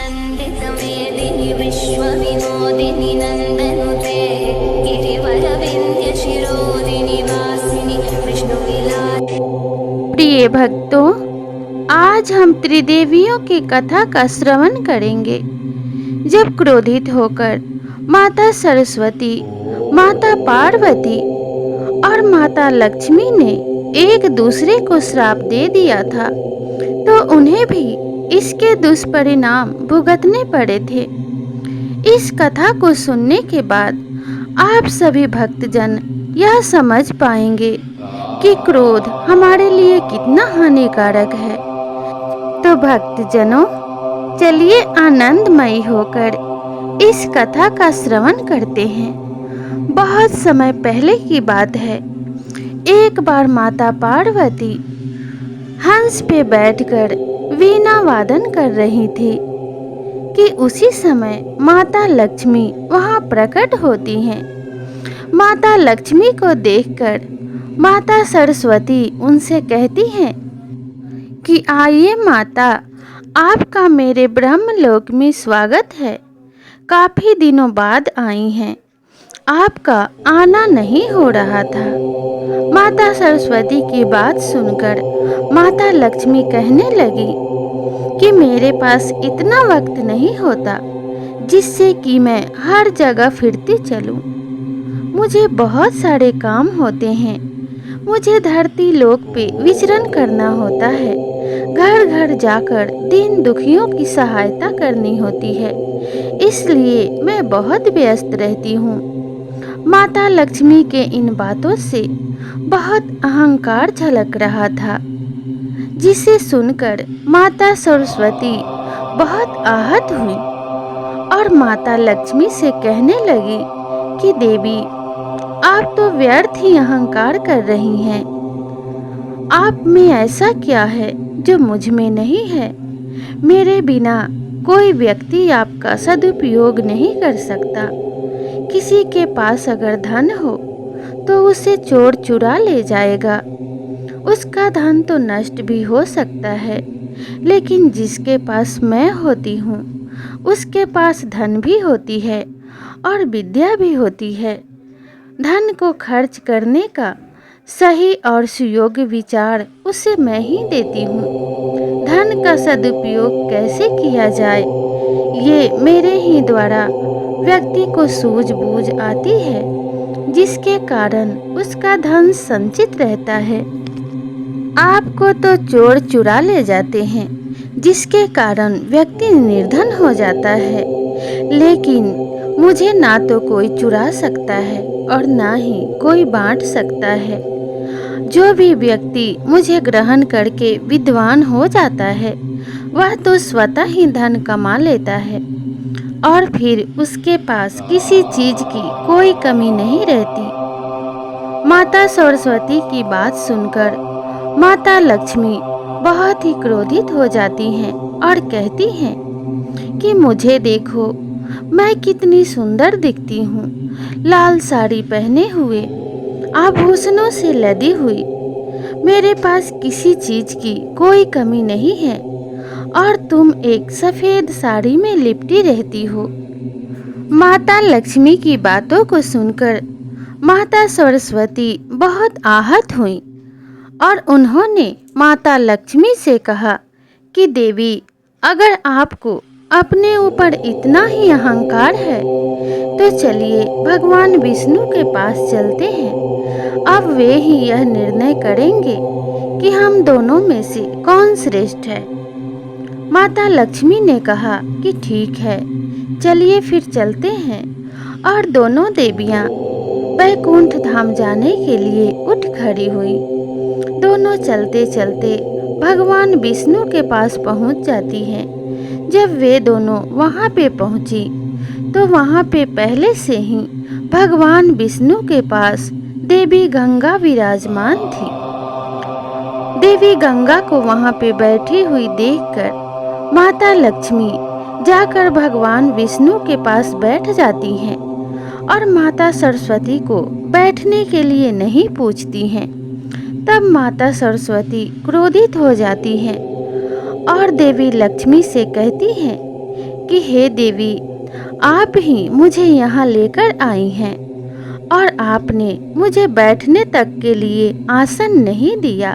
नन्दितमेदिनि विश्वविनोदिनि नन्दनुते गिरिवरविन्ध्यशिरोदिनि वासिनि विष्णुविलास। प्रिय भक्तों, आज हम त्रिदेवियों की कथा का श्रवण करेंगे। जब क्रोधित होकर माता सरस्वती, माता पार्वती और माता लक्ष्मी ने एक दूसरे को श्राप दे दिया था, तो उन्हें भी इसके दुष्परिणाम भुगतने पड़े थे। इस कथा को सुनने के बाद आप सभी भक्तजन यह समझ पाएंगे कि क्रोध हमारे लिए कितना हानिकारक है। तो भक्तजनों, चलिए आनंदमयी होकर इस कथा का श्रवण करते हैं। बहुत समय पहले की बात है। एक बार माता पार्वती हंस पे बैठकर वीणा वादन कर रही थी कि उसी समय माता लक्ष्मी वहां प्रकट होती हैं। माता लक्ष्मी को देखकर माता सरस्वती उनसे कहती हैं कि आइए माता, आपका मेरे ब्रह्मलोक में स्वागत है। काफी दिनों बाद आई हैं, आपका आना नहीं हो रहा था। माता सरस्वती की बात सुनकर माता लक्ष्मी कहने लगी कि मेरे पास इतना वक्त नहीं होता जिससे कि मैं हर जगह फिरती चलूं। मुझे बहुत सारे काम होते हैं। मुझे धरती लोक पे विचरण करना होता है, घर घर जाकर दीन दुखियों की सहायता करनी होती है, इसलिए मैं बहुत व्यस्त रहती हूँ। माता लक्ष्मी के इन बातों से बहुत अहंकार झलक रहा था, जिसे सुनकर माता सरस्वती बहुत आहत हुई और माता लक्ष्मी से कहने लगी कि देवी, आप तो व्यर्थ ही अहंकार कर रही हैं। आप में ऐसा क्या है जो मुझ में नहीं है? मेरे बिना कोई व्यक्ति आपका सदुपयोग नहीं कर सकता। किसी के पास अगर धन हो तो उसे चोर चुरा ले जाएगा। उसका धन तो नष्ट भी हो सकता है, लेकिन जिसके पास मैं होती हूँ उसके पास धन भी होती है और विद्या भी होती है। धन को खर्च करने का सही और सुयोग्य विचार उसे मैं ही देती हूँ। धन का सदुपयोग कैसे किया जाए, ये मेरे ही द्वारा व्यक्ति को सूझबूझ आती है, जिसके कारण उसका धन संचित रहता है। आपको तो चोर चुरा ले जाते हैं, जिसके कारण व्यक्ति निर्धन हो जाता है, लेकिन मुझे ना तो कोई चुरा सकता है और ना ही कोई बांट सकता है। जो भी व्यक्ति मुझे ग्रहण करके विद्वान हो जाता है, वह तो स्वतः ही धन कमा लेता है और फिर उसके पास किसी चीज की कोई कमी नहीं रहती। माता सरस्वती की बात सुनकर माता लक्ष्मी बहुत ही क्रोधित हो जाती हैं और कहती हैं कि मुझे देखो, मैं कितनी सुंदर दिखती हूँ, लाल साड़ी पहने हुए, आभूषणों से लदी हुई। मेरे पास किसी चीज की कोई कमी नहीं है और तुम एक सफेद साड़ी में लिपटी रहती हो। माता लक्ष्मी की बातों को सुनकर माता सरस्वती बहुत आहत हुई और उन्होंने माता लक्ष्मी से कहा कि देवी, अगर आपको अपने ऊपर इतना ही अहंकार है तो चलिए भगवान विष्णु के पास चलते हैं। अब वे ही यह निर्णय करेंगे कि हम दोनों में से कौन श्रेष्ठ है। माता लक्ष्मी ने कहा कि ठीक है, चलिए फिर चलते हैं। और दोनों देवियां वैकुंठ धाम जाने के लिए उठ खड़ी हुई। दोनों चलते चलते भगवान विष्णु के पास पहुंच जाती हैं। जब वे दोनों वहां पे पहुंची तो वहां पे पहले से ही भगवान विष्णु के पास देवी गंगा विराजमान थी। देवी गंगा को वहां पे बैठी हुई देखकर माता लक्ष्मी जाकर भगवान विष्णु के पास बैठ जाती हैं और माता सरस्वती को बैठने के लिए नहीं पूछती हैं। तब माता सरस्वती क्रोधित हो जाती हैं और देवी लक्ष्मी से कहती हैं कि हे देवी, आप ही मुझे यहाँ लेकर आई हैं और आपने मुझे बैठने तक के लिए आसन नहीं दिया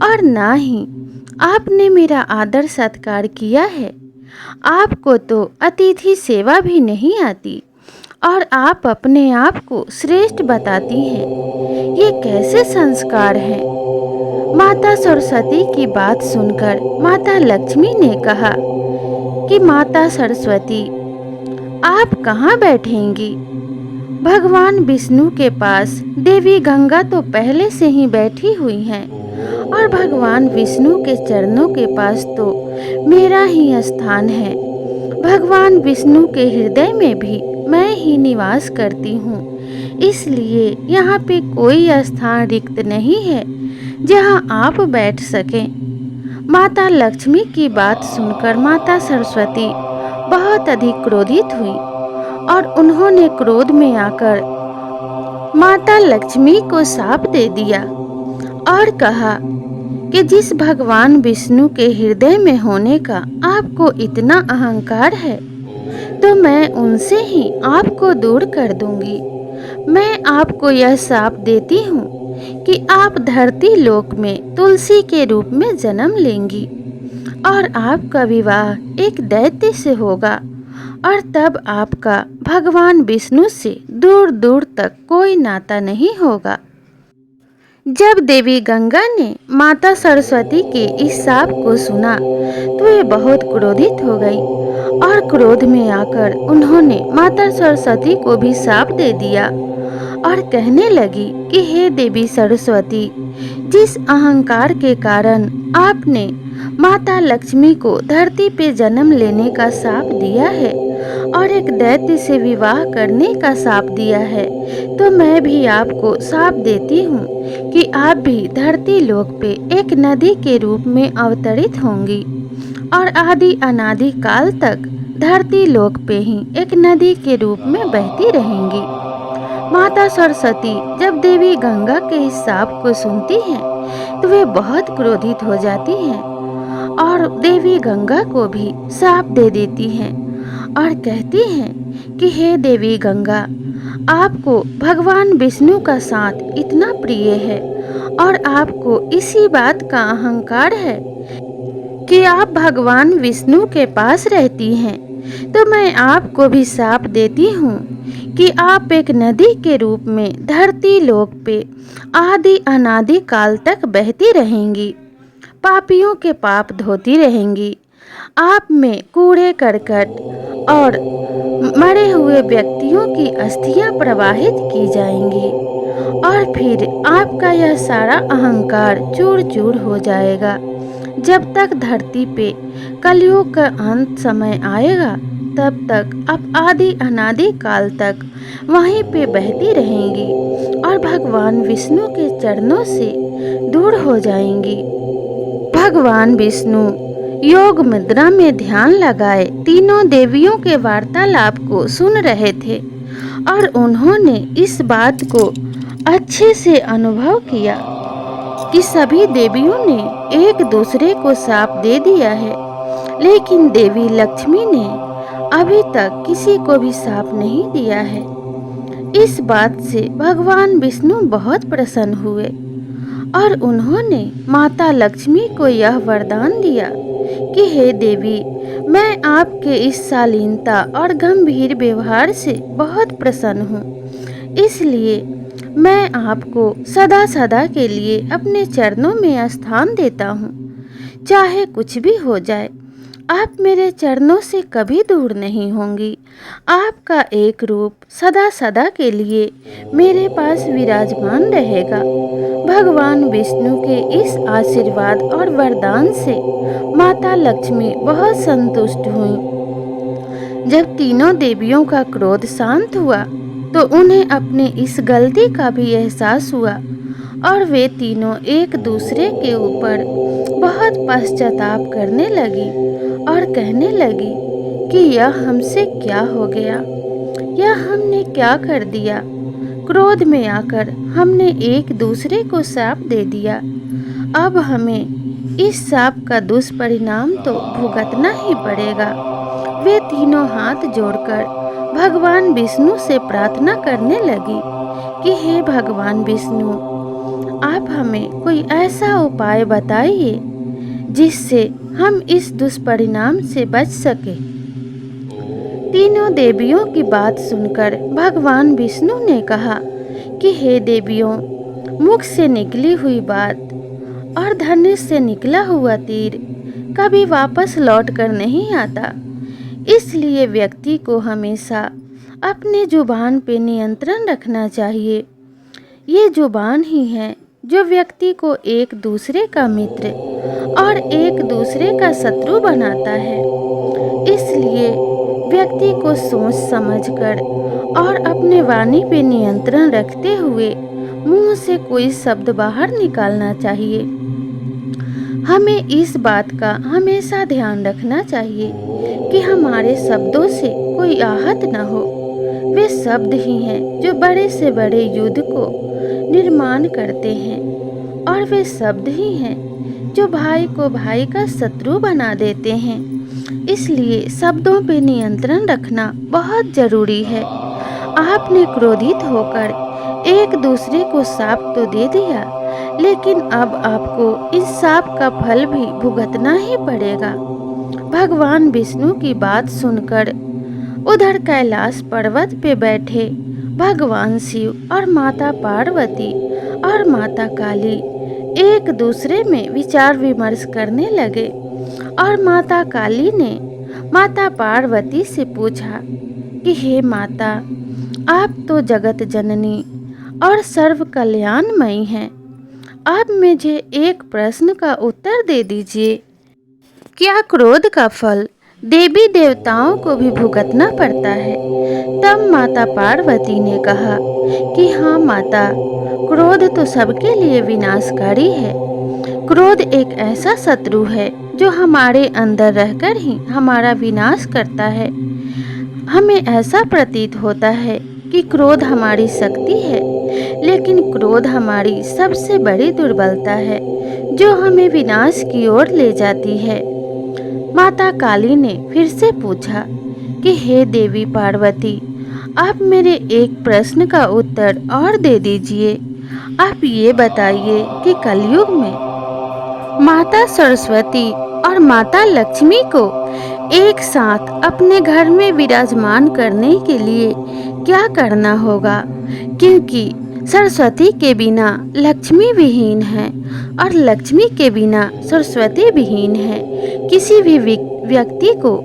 और ना ही आपने मेरा आदर सत्कार किया है। आपको तो अतिथि सेवा भी नहीं आती और आप अपने आप को श्रेष्ठ बताती हैं। ये कैसे संस्कार हैं? माता सरस्वती की बात सुनकर माता लक्ष्मी ने कहा कि माता सरस्वती, आप कहाँ बैठेंगी? भगवान विष्णु के पास देवी गंगा तो पहले से ही बैठी हुई हैं और भगवान विष्णु के चरणों के पास तो मेरा ही स्थान है। भगवान विष्णु के हृदय में भी मैं ही निवास करती हूँ, इसलिए यहाँ पे कोई स्थान रिक्त नहीं है जहाँ आप बैठ सकें। माता लक्ष्मी की बात सुनकर माता सरस्वती बहुत अधिक क्रोधित हुई और उन्होंने क्रोध में आकर माता लक्ष्मी को शाप दे दिया और कहा कि जिस भगवान विष्णु के हृदय में होने का आपको इतना अहंकार है, तो मैं उनसे ही आपको दूर कर दूंगी। मैं आपको यह शाप देती हूँ कि आप धरती लोक में तुलसी के रूप में जन्म लेंगी और आपका विवाह एक दैत्य से होगा और तब आपका भगवान विष्णु से दूर दूर तक कोई नाता नहीं होगा। जब देवी गंगा ने माता सरस्वती के इस शाप को सुना तो वे बहुत क्रोधित हो गई और क्रोध में आकर उन्होंने माता सरस्वती को भी शाप दे दिया और कहने लगी कि हे देवी सरस्वती, जिस अहंकार के कारण आपने माता लक्ष्मी को धरती पे जन्म लेने का शाप दिया है और एक दैत्य से विवाह करने का शाप दिया है, तो मैं भी आपको शाप देती हूँ कि आप भी धरती लोक पे एक नदी के रूप में अवतरित होंगी और आदि अनादि काल तक धरती लोक पे ही एक नदी के रूप में बहती रहेंगी। माता सरस्वती जब देवी गंगा के इस शाप को सुनती हैं तो वे बहुत क्रोधित हो जाती हैं और देवी गंगा को भी शाप दे देती हैं और कहती हैं कि हे देवी गंगा, आपको भगवान विष्णु का साथ इतना प्रिय है और आपको इसी बात का अहंकार है कि आप भगवान विष्णु के पास रहती हैं, तो मैं आपको भी शाप देती हूँ कि आप एक नदी के रूप में धरती लोक पे आदि अनादि काल तक बहती रहेंगी, पापियों के पाप धोती रहेंगी। आप में कूड़े करकट और मरे हुए व्यक्तियों की अस्थियां प्रवाहित की जाएंगी और फिर आपका यह सारा अहंकार चूर चूर हो जाएगा। जब तक धरती पे कलयुग का अंत समय आएगा, तब तक आप आदि अनादि काल तक वहीं पे बहती रहेंगी और भगवान विष्णु के चरणों से दूर हो जाएंगी। भगवान विष्णु योग मुद्रा में ध्यान लगाए तीनों देवियों के वार्तालाप को सुन रहे थे और उन्होंने इस बात को अच्छे से अनुभव किया कि सभी देवियों ने एक दूसरे को शाप दे दिया है, लेकिन देवी लक्ष्मी ने अभी तक किसी को भी शाप नहीं दिया है। इस बात से भगवान विष्णु बहुत प्रसन्न हुए और उन्होंने माता लक्ष्मी को यह वरदान दिया कि हे देवी, मैं आपके इस शालीनता और गंभीर व्यवहार से बहुत प्रसन्न हूँ, इसलिए मैं आपको सदा सदा के लिए अपने चरणों में स्थान देता हूँ। चाहे कुछ भी हो जाए, आप मेरे चरणों से कभी दूर नहीं होंगी। आपका एक रूप सदा सदा के लिए मेरे पास विराजमान रहेगा। भगवान विष्णु के इस आशीर्वाद और वरदान से माता लक्ष्मी बहुत संतुष्ट हुई। जब तीनों देवियों का क्रोध शांत हुआ तो उन्हें अपने इस गलती का भी एहसास हुआ और वे तीनों एक दूसरे के ऊपर बहुत पश्चाताप करने लगी और कहने लगी कि यह हमसे क्या हो गया, यह हमने क्या कर दिया। क्रोध में आकर हमने एक दूसरे को शाप दे दिया। अब हमें इस शाप का दुष्परिणाम तो भुगतना ही पड़ेगा। वे तीनों हाथ जोड़कर भगवान विष्णु से प्रार्थना करने लगी कि हे भगवान विष्णु, आप हमें कोई ऐसा उपाय बताइए जिससे हम इस दुष्परिणाम से बच सके। तीनों देवियों की बात सुनकर भगवान विष्णु ने कहा कि हे देवियों, मुख से निकली हुई बात और धनुष से निकला हुआ तीर कभी वापस लौट कर नहीं आता। इसलिए व्यक्ति को हमेशा अपने जुबान पे नियंत्रण रखना चाहिए। ये जुबान ही है जो व्यक्ति को एक दूसरे का मित्र और एक दूसरे का शत्रु बनाता है। इसलिए व्यक्ति को सोच समझकर और अपने वाणी पे नियंत्रण रखते हुए मुंह से कोई शब्द बाहर निकालना चाहिए। हमें इस बात का हमेशा ध्यान रखना चाहिए कि हमारे शब्दों से कोई आहत न हो। वे शब्द ही हैं जो बड़े से बड़े युद्ध को निर्माण करते हैं, और वे शब्द ही हैं जो भाई को भाई का शत्रु बना देते हैं। इसलिए शब्दों पे नियंत्रण रखना बहुत जरूरी है। आपने क्रोधित होकर एक दूसरे को शाप तो दे दिया, लेकिन अब आपको इस शाप का फल भी भुगतना ही पड़ेगा। भगवान विष्णु की बात सुनकर उधर कैलाश पर्वत पे बैठे भगवान शिव और माता पार्वती और माता काली एक दूसरे में विचार विमर्श करने लगे। और माता काली ने माता पार्वती से पूछा कि हे माता, आप तो जगत जननी और सर्व कल्याणमयी हैं। आप मुझे एक प्रश्न का उत्तर दे दीजिए। क्या क्रोध का फल देवी देवताओं को भी भुगतना पड़ता है? तब माता पार्वती ने कहा कि हाँ माता, क्रोध तो सबके लिए विनाशकारी है। क्रोध एक ऐसा शत्रु है जो हमारे अंदर रहकर ही हमारा विनाश करता है। हमें ऐसा प्रतीत होता है कि क्रोध हमारी शक्ति है, लेकिन क्रोध हमारी सबसे बड़ी दुर्बलता है जो हमें विनाश की ओर ले जाती है। माता काली ने फिर से पूछा कि हे देवी पार्वती, आप मेरे एक प्रश्न का उत्तर और दे दीजिए। आप ये बताइए कि कलयुग में माता सरस्वती और माता लक्ष्मी को एक साथ अपने घर में विराजमान करने के लिए क्या करना होगा, क्योंकि सरस्वती के बिना लक्ष्मी विहीन है और लक्ष्मी के बिना सरस्वती विहीन है। किसी भी व्यक्ति को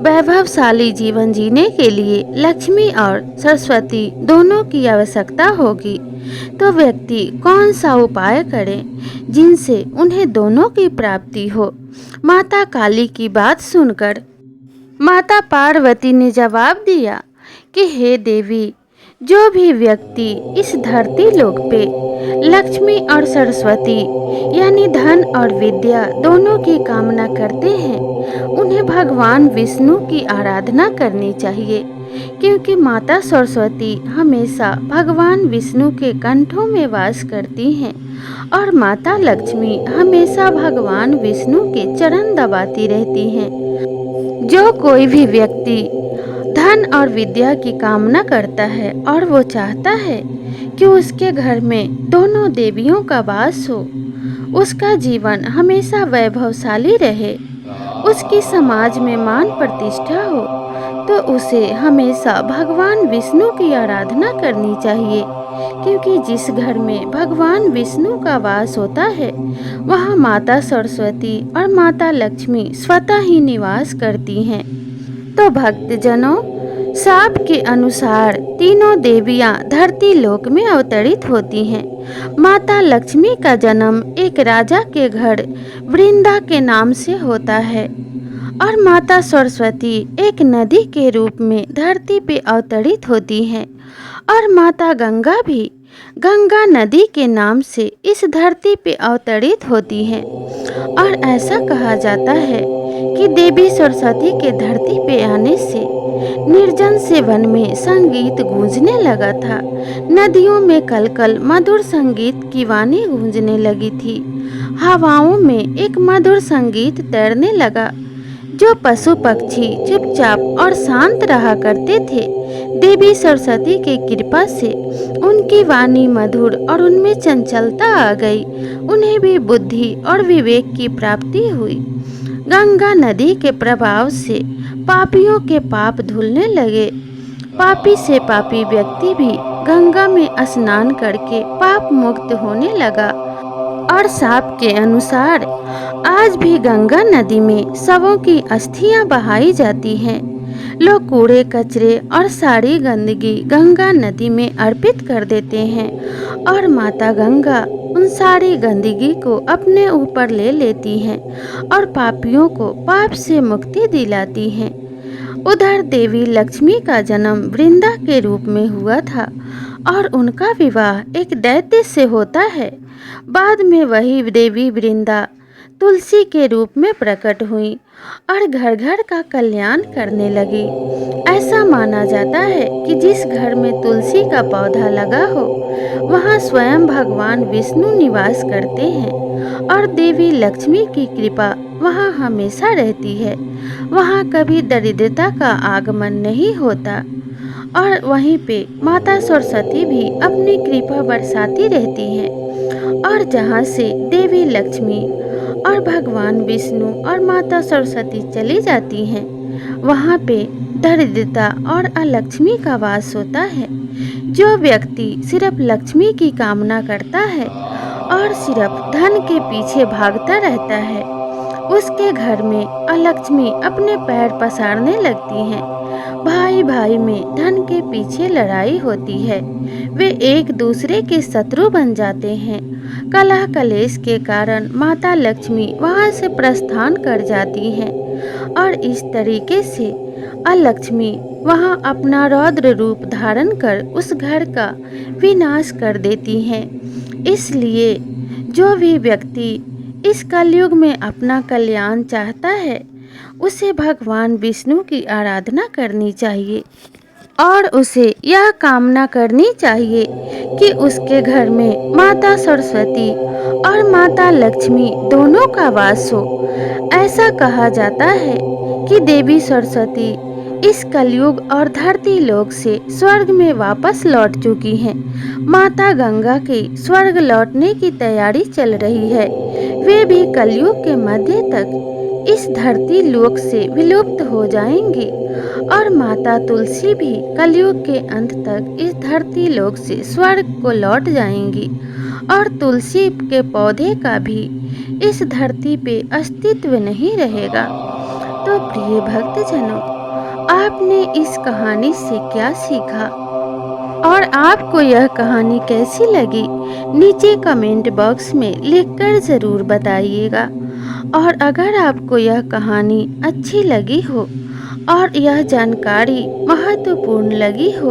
वैभवशाली जीवन जीने के लिए लक्ष्मी और सरस्वती दोनों की आवश्यकता होगी। तो व्यक्ति कौन सा उपाय करे जिनसे उन्हें दोनों की प्राप्ति हो? माता काली की बात सुनकर माता पार्वती ने जवाब दिया कि हे देवी, जो भी व्यक्ति इस धरती लोक पे लक्ष्मी और सरस्वती यानी धन और विद्या दोनों की कामना करते हैं, उन्हें भगवान विष्णु की आराधना करनी चाहिए, क्योंकि माता सरस्वती हमेशा भगवान विष्णु के कंठों में वास करती हैं और माता लक्ष्मी हमेशा भगवान विष्णु के चरण दबाती रहती हैं। जो कोई भी व्यक्ति धन और विद्या की कामना करता है और वो चाहता है कि उसके घर में दोनों देवियों का वास हो, उसका जीवन हमेशा वैभवशाली रहे, उसकी समाज में मान प्रतिष्ठा हो, तो उसे हमेशा भगवान विष्णु की आराधना करनी चाहिए, क्योंकि जिस घर में भगवान विष्णु का वास होता है वहाँ माता सरस्वती और माता लक्ष्मी स्वतः ही निवास करती हैं। तो भक्तजनों, शाप के अनुसार तीनों देवियां धरती लोक में अवतरित होती हैं। माता लक्ष्मी का जन्म एक राजा के घर वृंदा के नाम से होता है और माता सरस्वती एक नदी के रूप में धरती पे अवतरित होती हैं और माता गंगा भी गंगा नदी के नाम से इस धरती पे अवतरित होती हैं। और ऐसा कहा जाता है कि देवी सरस्वती के धरती पे आने से निर्जन से वन में संगीत गूंजने लगा था। नदियों में कलकल मधुर संगीत की वाणी गूंजने लगी थी। हवाओं में एक मधुर संगीत तैरने लगा। जो पशु पक्षी चुपचाप और शांत रहा करते थे, देवी सरस्वती की कृपा से उनकी वाणी मधुर और उनमें चंचलता आ गई। उन्हें भी बुद्धि और विवेक की प्राप्ति हुई। गंगा नदी के प्रभाव से पापियों के पाप धुलने लगे। पापी से पापी व्यक्ति भी गंगा में स्नान करके पाप मुक्त होने लगा। और शाप के अनुसार आज भी गंगा नदी में शवों की अस्थियां बहाई जाती हैं। लोग कूड़े कचरे और सारी गंदगी गंगा नदी में अर्पित कर देते हैं और माता गंगा उन सारी गंदगी को अपने ऊपर ले लेती हैं और पापियों को पाप से मुक्ति दिलाती हैं। उधर देवी लक्ष्मी का जन्म वृंदा के रूप में हुआ था और उनका विवाह एक दैत्य से होता है। बाद में वही देवी वृंदा तुलसी के रूप में प्रकट हुई और घर घर का कल्याण करने लगी। ऐसा माना जाता है कि जिस घर में तुलसी का पौधा लगा हो वहाँ स्वयं भगवान विष्णु निवास करते हैं और देवी लक्ष्मी की कृपा वहाँ हमेशा रहती है। वहाँ कभी दरिद्रता का आगमन नहीं होता और वहीं पे माता सरस्वती भी अपनी कृपा बरसाती रहती हैं। और जहाँ से देवी लक्ष्मी और भगवान विष्णु और माता सरस्वती चली जाती हैं, वहाँ पे दरिद्रता और अलक्ष्मी का वास होता है। जो व्यक्ति सिर्फ लक्ष्मी की कामना करता है और सिर्फ धन के पीछे भागता रहता है, उसके घर में अलक्ष्मी अपने पैर पसारने लगती हैं। भाई भाई में धन के पीछे लड़ाई होती है, वे एक दूसरे के शत्रु बन जाते हैं। कलह कलेश के कारण माता लक्ष्मी वहां से प्रस्थान कर जाती हैं और इस तरीके से अलक्ष्मी वहां अपना रौद्र रूप धारण कर उस घर का विनाश कर देती हैं। इसलिए जो भी व्यक्ति इस कलयुग में अपना कल्याण चाहता है, उसे भगवान विष्णु की आराधना करनी चाहिए और उसे यह कामना करनी चाहिए कि उसके घर में माता सरस्वती और माता लक्ष्मी दोनों का वास हो। ऐसा कहा जाता है कि देवी सरस्वती इस कलयुग और धरती लोक से स्वर्ग में वापस लौट चुकी हैं। माता गंगा की स्वर्ग लौटने की तैयारी चल रही है। वे भी कलयुग के मध्य तक इस धरती लोक से विलुप्त हो जाएंगी और माता तुलसी भी कलयुग के अंत तक इस धरती लोक से स्वर्ग को लौट जाएंगी और तुलसी के पौधे का भी इस धरती पे अस्तित्व नहीं रहेगा। तो प्रिय भक्तजनों, आपने इस कहानी से क्या सीखा और आपको यह कहानी कैसी लगी, नीचे कमेंट बॉक्स में लिखकर ज़रूर बताइएगा। और अगर आपको यह कहानी अच्छी लगी हो और यह जानकारी महत्वपूर्ण लगी हो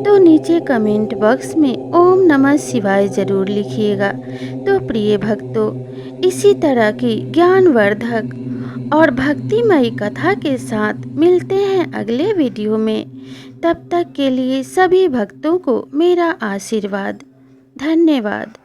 तो नीचे कमेंट बॉक्स में ओम नमः शिवाय ज़रूर लिखिएगा। तो प्रिय भक्तों, इसी तरह की ज्ञानवर्धक और भक्तिमयी कथा के साथ मिलते हैं अगले वीडियो में। तब तक के लिए सभी भक्तों को मेरा आशीर्वाद। धन्यवाद।